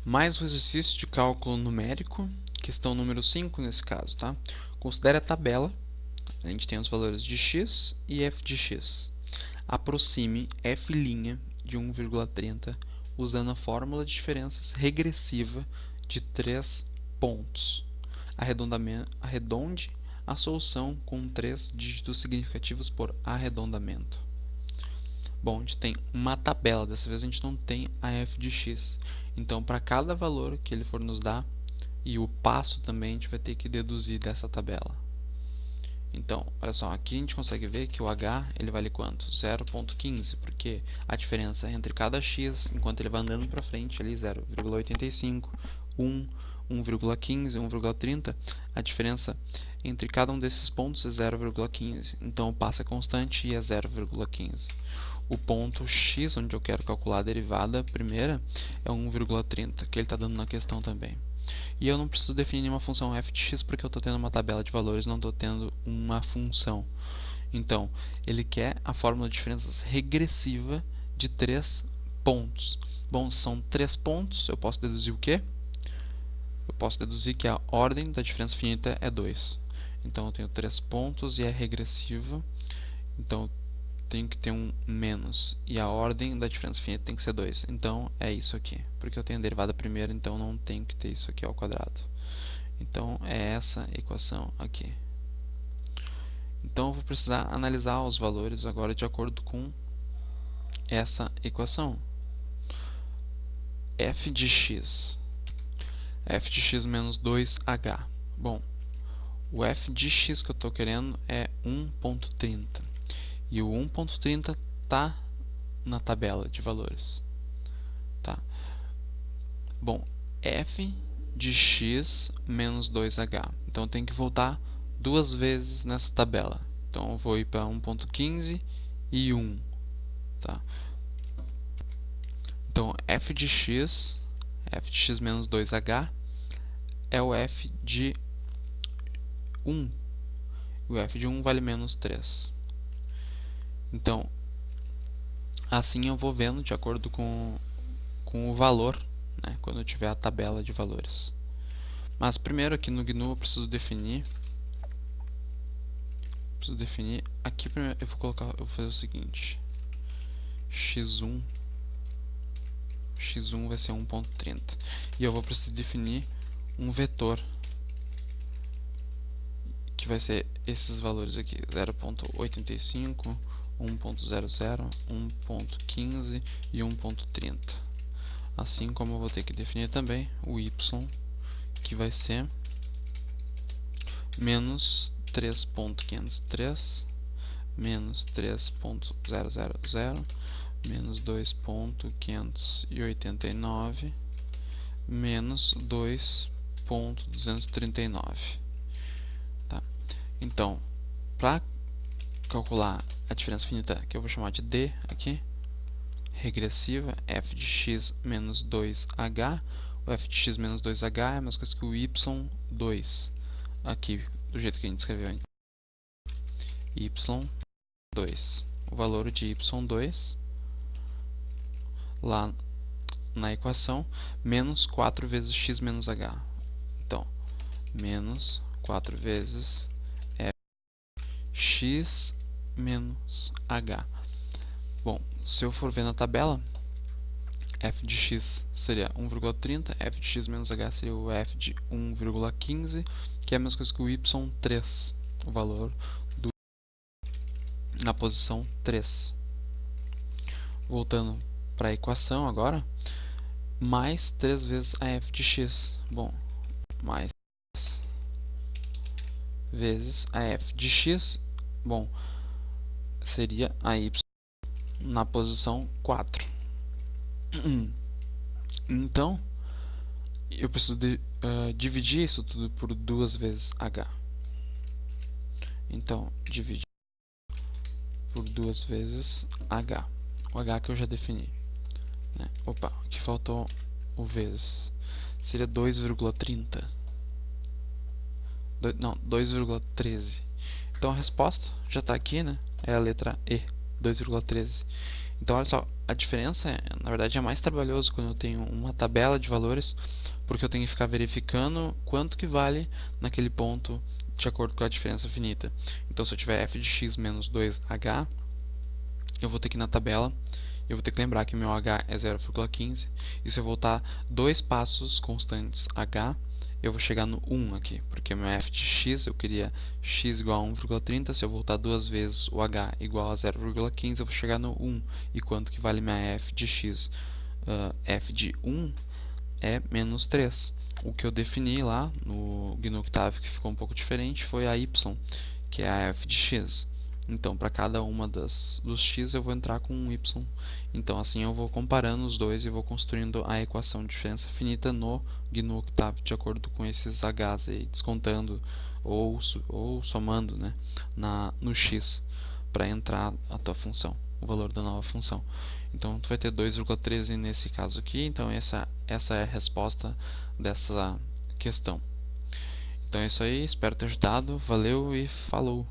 Mais um exercício de cálculo numérico, questão número 5 nesse caso, tá? Considere a tabela, a gente tem os valores de x e f de x. Aproxime f' de 1,30 usando a fórmula de diferenças regressiva de 3 pontos. Arredonde a solução com 3 dígitos significativos por arredondamento. Bom, a gente tem uma tabela, dessa vez a gente não tem a f de x. Então, para cada valor que ele for nos dar, e o passo também, a gente vai ter que deduzir dessa tabela. Então, olha só, aqui a gente consegue ver que o h ele vale quanto? 0,15, porque a diferença entre cada x, enquanto ele vai andando para frente, ali 0,85, 1, 1,15, 1,30, a diferença entre cada um desses pontos é 0,15. Então, o passo é constante e é 0,15. O ponto x, onde eu quero calcular a derivada primeira, é 1,30, que ele está dando na questão também. E eu não preciso definir nenhuma função f de x, porque eu estou tendo uma tabela de valores, não estou tendo uma função. Então, ele quer a fórmula de diferenças regressiva de 3 pontos. Bom, são 3 pontos, eu posso deduzir o quê? Eu posso deduzir que a ordem da diferença finita é 2. Então, eu tenho 3 pontos e é regressiva. Então, tenho que ter um menos, e a ordem da diferença finita tem que ser 2. Então, é isso aqui. Porque eu tenho a derivada primeiro, então não tenho que ter isso aqui ao quadrado. Então, é essa equação aqui. Então, eu vou precisar analisar os valores agora de acordo com essa equação. F de x. F de x menos 2h. Bom, o f de x que eu estou querendo é 1,30. E o 1,30 está na tabela de valores. Tá? Bom, f de x menos 2h. Então, eu tenho que voltar duas vezes nessa tabela. Então, eu vou ir para 1,15 e 1. Tá? Então, f de x menos 2h, é o f de 1. O f de 1 vale menos 3. Então, assim eu vou vendo de acordo com o valor, né, quando eu tiver a tabela de valores. Mas primeiro aqui no GNU eu preciso definir. Aqui primeiro eu vou fazer o seguinte: x1 vai ser 1,30. E eu vou precisar definir um vetor que vai ser esses valores aqui: 0,85, 1,00, 1,15 e 1,30. Assim como eu vou ter que definir também o y, que vai ser menos 3,503, menos 3,000, menos 2,589, menos 2,239. Tá? Então, para calcular a diferença finita, que eu vou chamar de D aqui, regressiva, f de x menos 2h, o f de x menos 2h é a mesma coisa que o y2, aqui, do jeito que a gente escreveu. y2, o valor de y2, lá na equação, menos 4 vezes x menos h. Então, menos 4 vezes f x menos h. Bom, se eu for ver na tabela, f de x seria 1,30, f de x menos h seria o f de 1,15, que é a mesma coisa que o y3, o valor do na posição 3. Voltando para a equação agora, mais 3 vezes a f de x. Bom, mais vezes a f de x, bom, seria a y na posição 4. Então, eu preciso dividir isso tudo por 2 vezes h. Então, dividir por 2 vezes h. O h que eu já defini. Né? Opa, aqui faltou o vezes. Seria 2,30. Não, 2,13. Então a resposta já está aqui, né? É a letra E, 2,13. Então, olha só, a diferença, na verdade, é mais trabalhoso quando eu tenho uma tabela de valores, porque eu tenho que ficar verificando quanto que vale naquele ponto de acordo com a diferença finita. Então, se eu tiver f de x menos 2h, eu vou ter que ir na tabela, eu vou ter que lembrar que meu h é 0,15, e se eu voltar dois passos constantes h, eu vou chegar no 1 aqui, porque meu f de x, eu queria x igual a 1,30, se eu voltar duas vezes o h igual a 0,15, eu vou chegar no 1. E quanto que vale minha f de x? F de 1 é menos 3. O que eu defini lá no GNU Octave, que ficou um pouco diferente, foi a y, que é a f de x. Então, para cada uma dos x, eu vou entrar com um y. Então, assim, eu vou comparando os dois e vou construindo a equação de diferença finita no GNU Octave, de acordo com esses h's aí, descontando ou somando, né, no x, para entrar a tua função, o valor da nova função. Então, tu vai ter 2,13 nesse caso aqui. Então, essa é a resposta dessa questão. Então é isso aí, espero ter ajudado. Valeu e falou!